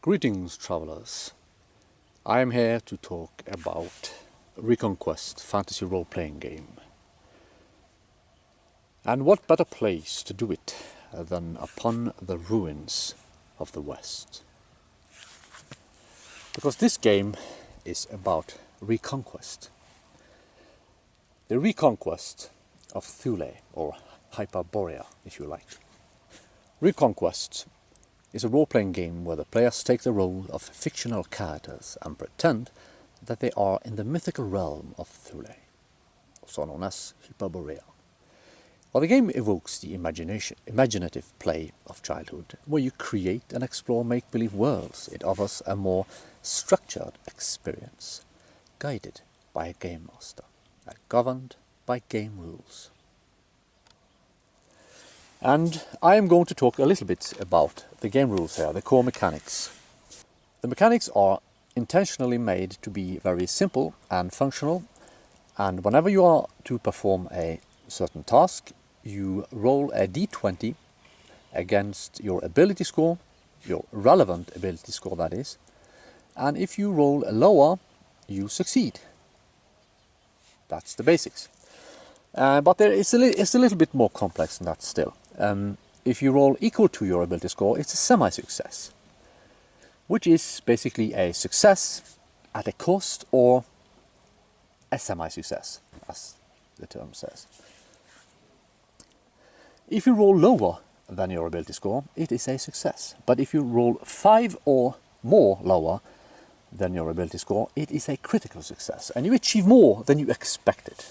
Greetings, travelers. I am here to talk about ReconQuest fantasy role-playing game. And what better place to do it than upon the ruins of the West? Because this game is about ReconQuest. The ReconQuest of Thule, or Hyperborea, if you like. ReconQuest is a role-playing game where the players take the role of fictional characters and pretend that they are in the mythical realm of Thule, also known as Hyperborea. Well, the game evokes the imaginative play of childhood, where you create and explore make-believe worlds. It offers a more structured experience, guided by a game master, and governed by game rules. And I am going to talk a little bit about the game rules here, the core mechanics. The mechanics are intentionally made to be very simple and functional, and whenever you are to perform a certain task, you roll a d20 against your ability score, your relevant ability score that is, and if you roll lower, you succeed. That's the basics. But it's a little bit more complex than that still. If you roll equal to your ability score, it's a semi-success, which is basically a success at a cost or a semi-success, as the term says. If you roll lower than your ability score, it is a success. But if you roll 5 or more lower than your ability score, it is a critical success, and you achieve more than you expected.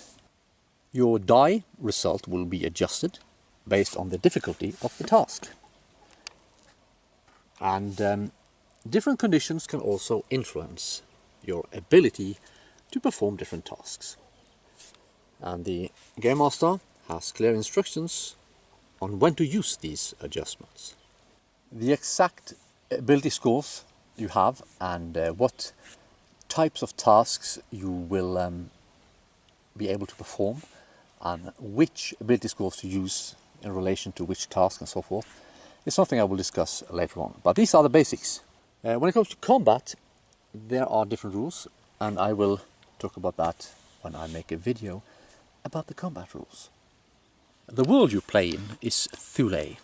Your die result will be adjusted based on the difficulty of the task. And different conditions can also influence your ability to perform different tasks. And the Game Master has clear instructions on when to use these adjustments. The exact ability scores you have and what types of tasks you will be able to perform and which ability scores to use in relation to which task and so forth is something I will discuss later on. But these are the basics. When it comes to combat, there are different rules, and I will talk about that when I make a video about the combat rules. The world you play in is Thule,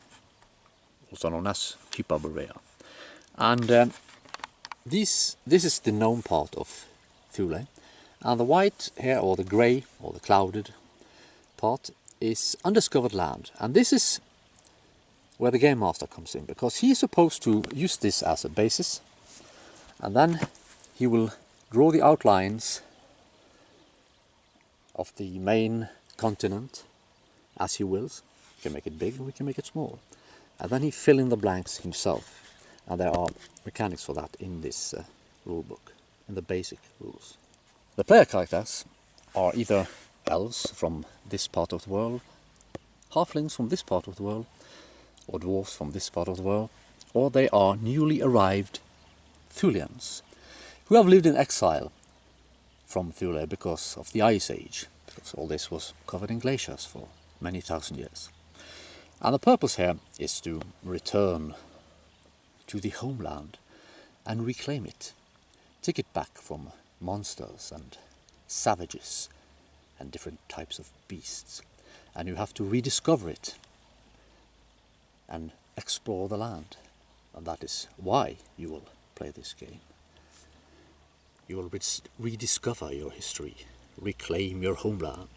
also known as Hyperborea. And this is the known part of Thule. And the white here, or the grey, or the clouded part, is undiscovered land. And this is where the Game Master comes in, because he is supposed to use this as a basis, and then he will draw the outlines of the main continent as he wills. We can make it big and we can make it small. And then he fill in the blanks himself. And there are mechanics for that in this rule book, in the basic rules. The player characters are either elves from this part of the world, halflings from this part of the world, or dwarves from this part of the world, or they are newly arrived Thulians who have lived in exile from Thule because of the Ice Age, because all this was covered in glaciers for many thousand years. And the purpose here is to return to the homeland and reclaim it, take it back from monsters and savages and different types of beasts, and you have to rediscover it and explore the land. And that is why you will play this game. You will rediscover your history, reclaim your homeland,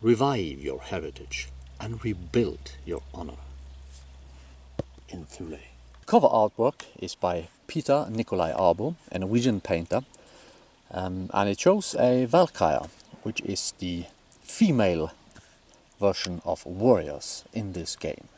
revive your heritage, and rebuild your honor in Thule. Cover artwork is by Peter Nikolai Arbo, a Norwegian painter, and it shows a Valkyrie, which is the female version of warriors in this game.